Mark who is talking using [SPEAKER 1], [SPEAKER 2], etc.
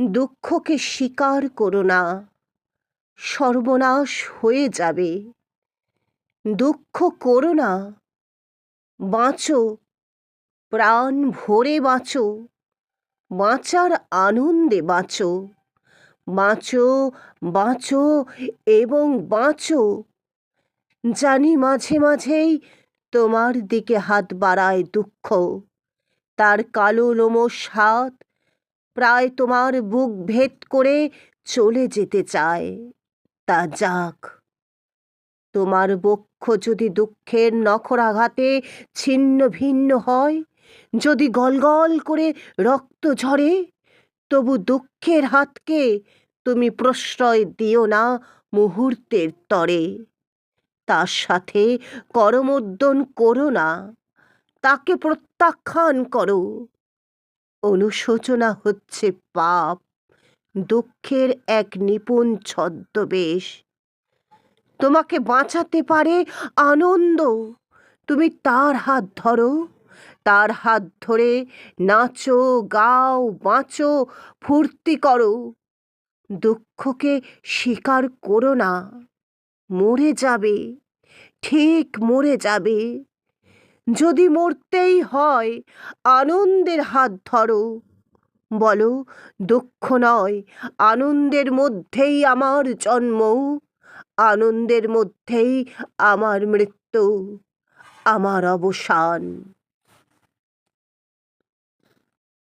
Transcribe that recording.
[SPEAKER 1] দুঃখকে স্বীকার করো না, সর্বনাশ হয়ে যাবে। দুঃখ করো না, বাঁচো, প্রাণ ভরে বাঁচো, বাঁচার আনন্দে বাঁচো, বাঁচো, বাঁচো এবং বাঁচো। জানি মাঝে মাঝেই তোমার দিকে হাত বাড়ায় দুঃখ, তার কালো লোমশ হাত প্রায় তোমার বুক ভেদ করে চলে যেতে চায়। তা যাক, তোমার বক্ষ যদি দুঃখের নখরাঘাতে ছিন্ন ভিন্ন হয়, যদি গলগল করে রক্ত ঝরে, তবু দুঃখের হাতকে তুমি প্রশ্রয় দিও না মুহূর্তের তরে। তার সাথে করমর্দন করো না, তাকে প্রত্যাখ্যান করো। অনুশোচনা হচ্ছে পাপ, দুঃখের এক নিপুণ ছদ্মবেশ। তোমাকে বাঁচাতে পারে আনন্দ, তুমি তার হাত ধরো, তার হাত ধরে নাচো, গাও, বাঁচো, ফুর্তি করো। দুঃখকে স্বীকার করো না, মরে যাবে, ঠিক মরে যাবে। যদি মরতেই হয় আনন্দের হাত ধরো, বলো দুঃখ নয়, আনন্দের মধ্যেই আমার জন্ম, আনন্দের মধ্যেই আমার মৃত্যু, আমার অবসান।